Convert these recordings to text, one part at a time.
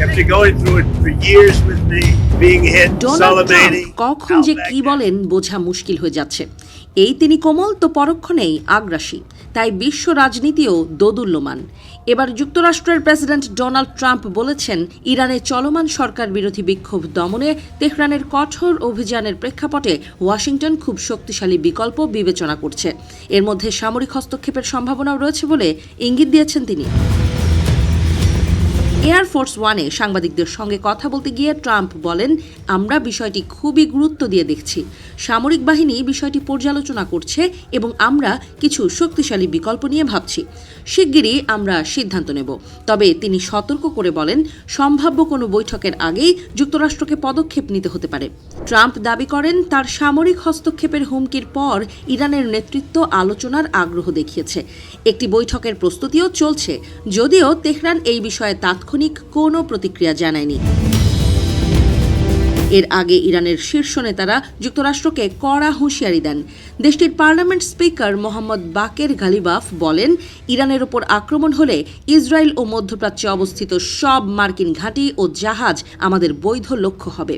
After going through it for years with me, being hit, Donald Trump salivating, কখন যে কি বলেন বোঝা মুশকিল হয়ে যাচ্ছে। এই তিনি কোমল তো পরক্ষণেই আগ্রাসী, তাই বিশ্ব রাজনীতিও দোদুল্যমান। এবার যুক্তরাষ্ট্রের প্রেসিডেন্ট ডোনাল্ড ট্রাম্প বলেছেন, ইরানে চলমান সরকার বিরোধী বিক্ষোভ দমনে তেহরানের কঠোর অভিযানের প্রেক্ষাপটে ওয়াশিংটন খুব শক্তিশালী বিকল্প বিবেচনা করছে। এর মধ্যে সামরিক হস্তক্ষেপের সম্ভাবনাও রয়েছে বলে ইঙ্গিত দিয়েছেন তিনি। এয়ারফোর্স ওয়ানে সাংবাদিকদের সঙ্গে কথা বলতে গিয়ে ট্রাম্প বলেন, আমরা বিষয়টি খুবই গুরুত্ব দিয়ে দেখছি। সামরিক বাহিনী বিষয়টি পর্যালোচনা করছে এবং আমরা কিছু শক্তিশালী বিকল্প নিয়ে ভাবছি। শিগগিরই আমরা সিদ্ধান্ত নেব। তবে তিনি সতর্ক করে বলেন, সম্ভাব্য কোনো বৈঠকের আগেই যুক্তরাষ্ট্রকে পদক্ষেপ নিতে হতে পারে। ট্রাম্প দাবি করেন, তার সামরিক হস্তক্ষেপের হুমকির পর ইরানের নেতৃত্ব আলোচনার আগ্রহ দেখিয়েছে। একটি বৈঠকের প্রস্তুতিও চলছে, যদিও তেহরান এই বিষয়ে তাৎক্ষণিক কোনো প্রতিক্রিয়া জানায়নি। এর আগে ইরানের শীর্ষ নেতারা যুক্তরাষ্ট্রকে কড়া হুঁশিয়ারি দেন। দেশটির পার্লামেন্ট স্পিকার মোহাম্মদ বাকের গালিবাফ বলেন, ইরানের ওপর আক্রমণ হলে ইসরায়েল ও মধ্যপ্রাচ্যে অবস্থিত সব মার্কিন ঘাঁটি ও জাহাজ আমাদের বৈধ লক্ষ্য হবে।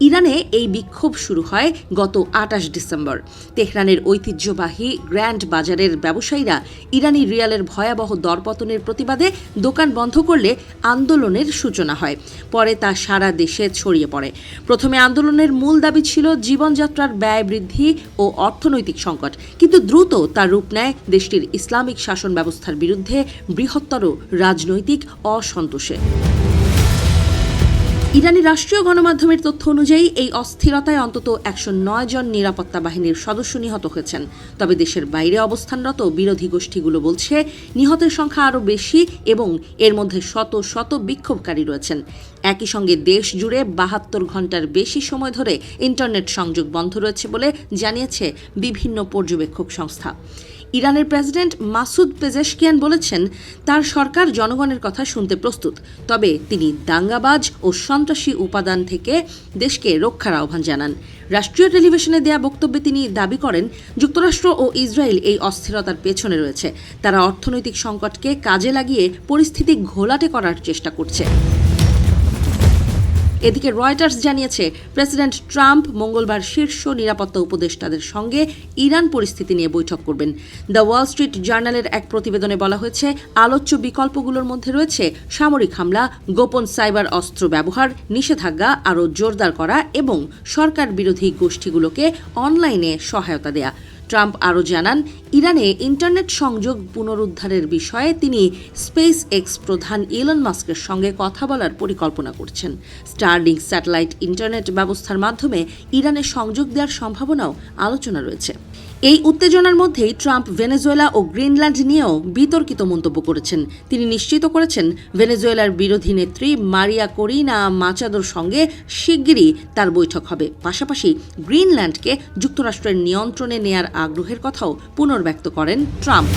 ইরানে এই বিক্ষোভ শুরু হয় গত 28 ডিসেম্বর। তেহরানের ঐতিহ্যবাহী গ্র্যান্ড বাজারের ব্যবসায়ীরা ইরানি রিয়ালের ভয়াবহ দরপতনের প্রতিবাদে দোকান বন্ধ করলে আন্দোলনের সূচনা হয়। পরে তা সারা দেশে ছড়িয়ে পড়ে। প্রথমে আন্দোলনের মূল দাবি ছিল জীবনযাত্রার ব্যয় বৃদ্ধি ও অর্থনৈতিক সংকট, কিন্তু দ্রুত তার রূপ নেয় দেশটির ইসলামিক শাসন ব্যবস্থার বিরুদ্ধে বৃহত্তর রাজনৈতিক অসন্তোষে। ইরানি রাষ্ট্রীয় গণমাধ্যমের তথ্য অনুযায়ী এই অস্থিরতায় অন্তত 109 জন নিরাপত্তা বাহিনীর সদস্য নিহত হয়েছেন। তবে দেশের বাইরে অবস্থানরত বিরোধী গোষ্ঠীগুলো বলছে, নিহতের সংখ্যা আরও বেশি এবং এর মধ্যে শত শত বিক্ষোভকারী রয়েছেন। একই সঙ্গে দেশ জুড়ে 72 ঘন্টার বেশি সময় ধরে ইন্টারনেট সংযোগ বন্ধ রয়েছে বলে জানিয়েছে বিভিন্ন পর্যবেক্ষক সংস্থা। ইরানের প্রেসিডেন্ট মাসুদ পেজেশকিয়ান বলেছেন, তার সরকার জনগণের কথা শুনতে প্রস্তুত, তবে তিনি দাঙ্গাবাজ ও সন্ত্রাসী উপাদান থেকে দেশকে রক্ষার আহ্বান জানান। রাষ্ট্রীয় টেলিভিশনে দেয়া বক্তব্যে তিনি দাবি করেন, যুক্তরাষ্ট্র ও ইসরায়েল এই অস্থিরতার পেছনে রয়েছে। তারা অর্থনৈতিক সংকটকে কাজে লাগিয়ে পরিস্থিতি ঘোলাটে করার চেষ্টা করছে। এদিকে রয়টার্স জানিয়েছে, প্রেসিডেন্ট ট্রাম্প মঙ্গলবার শীর্ষ নিরাপত্তা উপদেষ্টাদের সঙ্গে ইরান পরিস্থিতি নিয়ে বৈঠক করবেন। দ্য ওয়াল স্ট্রিট জার্নালের এক প্রতিবেদনে বলা হয়েছে, আলোচ্য বিকল্পগুলোর মধ্যে রয়েছে সামরিক হামলা, গোপন সাইবার অস্ত্র ব্যবহার, নিষেধাজ্ঞা আরও জোরদার করা এবং সরকার বিরোধী গোষ্ঠীগুলোকে অনলাইনে সহায়তা দেয়া। ট্রাম্প আরও জানান, ইরানে ইন্টারনেট সংযোগ পুনরুদ্ধারের বিষয়ে তিনি স্পেস এক্স প্রধান ইলন মাস্কের সঙ্গে কথা বলার পরিকল্পনা করছেন। স্টারলিংক স্যাটেলাইট ইন্টারনেট ব্যবস্থার মাধ্যমে ইরানে সংযোগ দেওয়ার সম্ভাবনাও আলোচনা রয়েছে। এই উত্তেজনার মধ্যেই ট্রাম্প ভেনেজুয়েলা ও গ্রিনল্যান্ড নিয়েও বিতর্কিত মন্তব্য করেছেন। তিনি নিশ্চিত করেছেন, ভেনেজুয়েলার বিরোধী নেত্রী মারিয়া করিনা মাচাদোর সঙ্গে শিগগিরই তার বৈঠক হবে। পাশাপাশি গ্রিনল্যান্ডকে যুক্তরাষ্ট্রের নিয়ন্ত্রণে নেয়ার আগ্রহের কথাও পুনর্ব্যক্ত করেন ট্রাম্প।